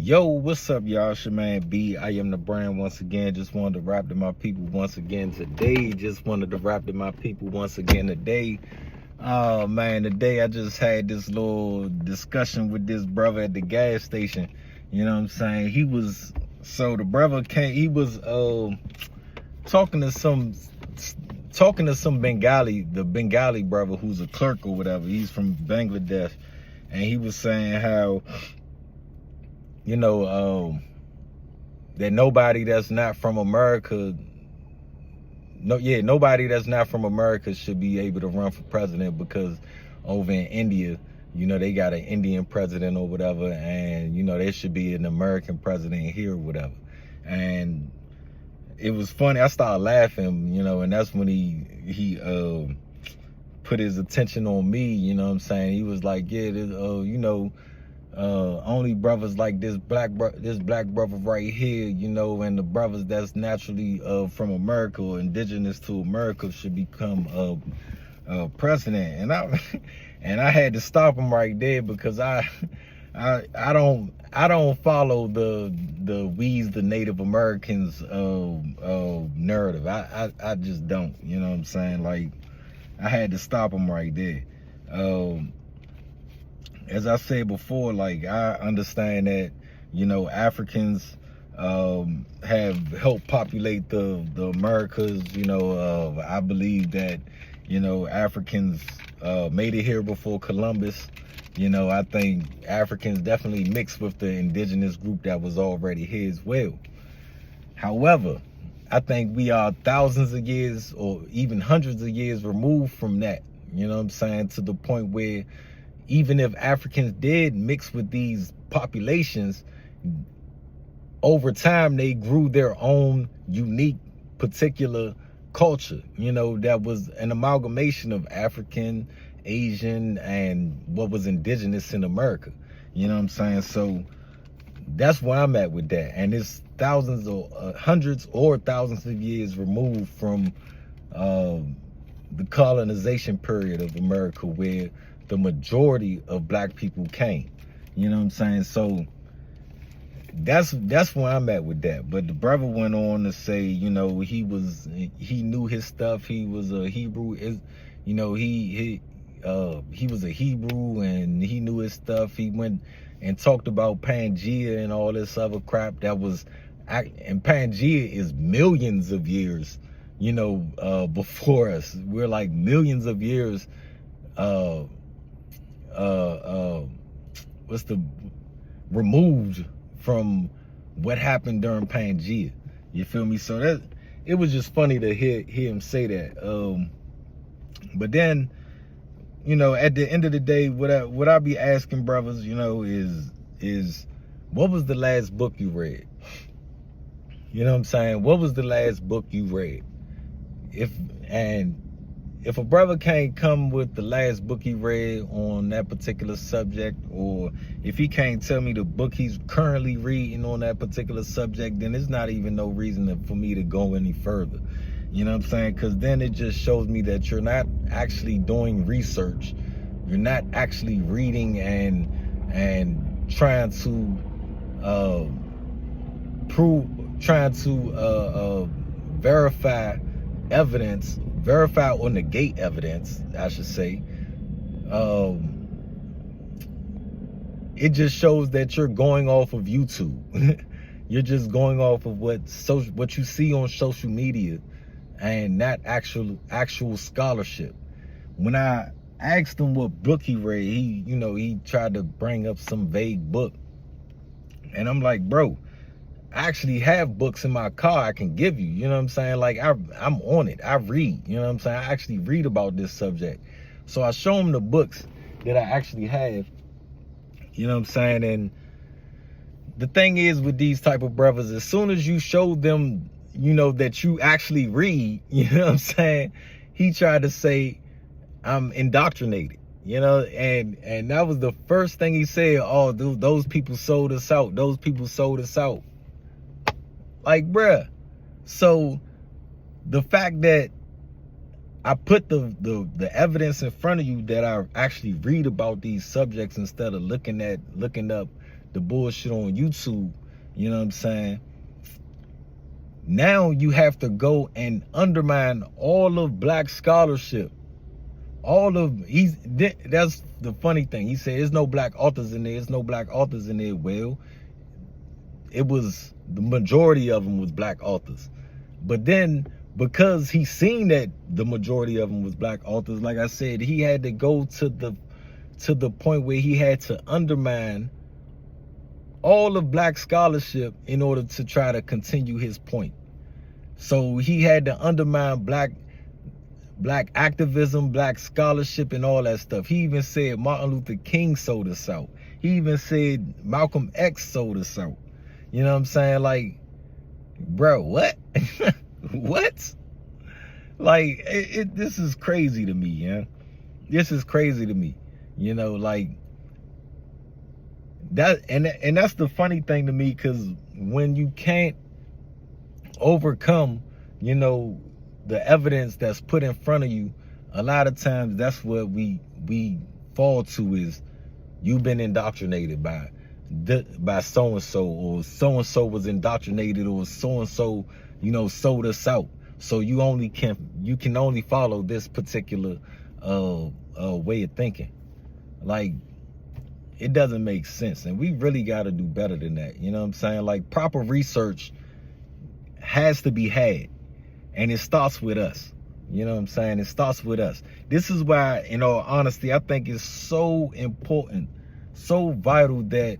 Yo, what's up, y'all? It's your man B. I am the brand once again. Just wanted to rap to my people once again today. Oh man, today I just had this little discussion with this brother at the gas station. You know what I'm saying? The brother came, he was talking to some Bengali brother who's a clerk or whatever. He's from Bangladesh. And he was saying how, that nobody that's not from America should be able to run for president, because over in India, they got an Indian president or whatever, and there should be an American president here or whatever. And it was funny. I started laughing, and that's when he put his attention on me. You know what I'm saying? He was like, yeah, only brothers like this black brother right here, and the brothers that's naturally from America or indigenous to America should become president. And I and I had to stop him right there, because I don't follow the we's the Native Americans narrative. I just don't. You know what I'm saying? Like, I had to stop him right there. As I said before, like, I understand that, Africans have helped populate the Americas. I believe that, Africans made it here before Columbus. I think Africans definitely mixed with the indigenous group that was already here as well. However, I think we are thousands of years or even hundreds of years removed from that. You know what I'm saying? To the point where even if Africans did mix with these populations, over time they grew their own unique particular culture, that was an amalgamation of African, Asian, and what was indigenous in America. You know what I'm saying? So that's where I'm at with that. And it's thousands or hundreds or thousands of years removed from the colonization period of America, where the majority of black people came. You know what I'm saying? So that's where I'm at with that. But the brother went on to say, he knew his stuff. He was a Hebrew. He was a Hebrew, and he knew his stuff. He went and talked about Pangea and all this other crap and Pangea is millions of years, before us. We're like millions of years removed from what happened during Pangea. You feel me? So it was just funny to hear him say that. But then, at the end of the day, what I be asking brothers, is what was the last book you read? You know what I'm saying? What was the last book you read? If a brother can't come with the last book he read on that particular subject, or if he can't tell me the book he's currently reading on that particular subject, then there's not even no reason for me to go any further. You know what I'm saying? Because then it just shows me that you're not actually doing research. You're not actually reading and trying to verify evidence, verify or negate evidence, I should say. It just shows that you're going off of YouTube. You're just going off of what you see on social media, and not actual scholarship. When I asked him what book he read, he tried to bring up some vague book. And I'm like, bro, I actually have books in my car I can give you. You know what I'm saying? Like, I'm on it. I read. You know what I'm saying? I actually read about this subject. So I show him the books that I actually have. You know what I'm saying? And the thing is with these type of brothers, as soon as you show them, that you actually read, you know what I'm saying, he tried to say I'm indoctrinated. And that was the first thing he said. Oh, those people sold us out. Those people sold us out. Like, bruh. So the fact that I put the evidence in front of you that I actually read about these subjects, instead of looking up the bullshit on YouTube, you know what I'm saying? Now you have to go and undermine all of black scholarship. That's the funny thing. He said, there's no black authors in there. There's no black authors in there. Well, it was, the majority of them was black authors. But then, because he seen that the majority of them was black authors, like I said, he had to go to the point where he had to undermine all of black scholarship in order to try to continue his point. So he had to undermine black activism, black scholarship, and all that stuff. He even said Martin Luther King sold us out. He even said Malcolm X sold us out. You know what I'm saying? Like, bro, what? What? Like, this is crazy to me, yeah. This is crazy to me. You know, like that, and that's the funny thing to me, because when you can't overcome, you know, the evidence that's put in front of you, a lot of times that's what we fall to, is you've been indoctrinated by so-and-so, or so-and-so was indoctrinated, or so-and-so, you know, sold us out. So you can only follow this particular way of thinking. Like, it doesn't make sense, and we really got to do better than that. You know what I'm saying? Like, proper research has to be had, and it starts with us. You know what I'm saying? It starts with us. This is why, in all honesty, I think it's so important, so vital, that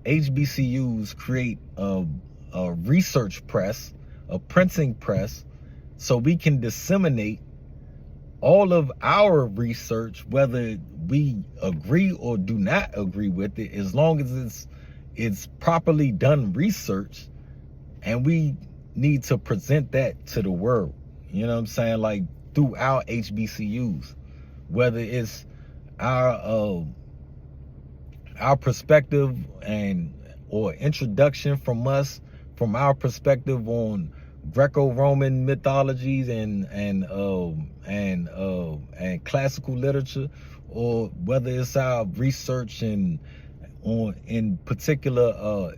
HBCUs create a research press, a printing press, so we can disseminate all of our research, whether we agree or do not agree with it, as long as it's properly done research, and we need to present that to the world. You know what I'm saying? Like, through our HBCUs, whether it's our perspective or introduction from us, from our perspective on Greco-Roman mythologies and classical literature, or whether it's our research in particular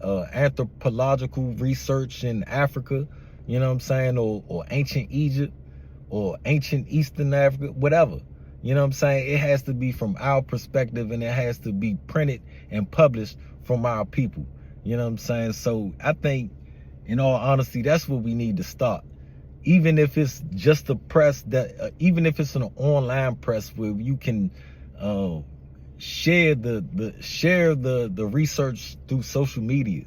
anthropological research in Africa, you know what I'm saying, or ancient Egypt, or ancient Eastern Africa, whatever. You know what I'm saying? It has to be from our perspective, and it has to be printed and published from our people. You know what I'm saying? So I think, in all honesty, that's what we need to start. Even if it's just a press that, even if it's an online press where you can share the research through social media.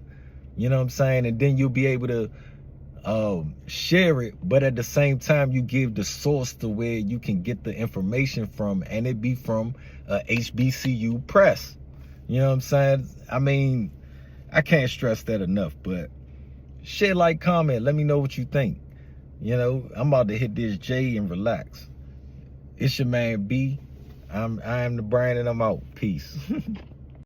You know what I'm saying? And then you'll be able to share it, but at the same time you give the source to where you can get the information from, and it be from HBCU press. You know what I'm saying? I mean, I can't stress that enough. But share, like, comment, let me know what you think. You know, I'm about to hit this J and relax. It's your man B. I am the Brian, and I'm out. Peace.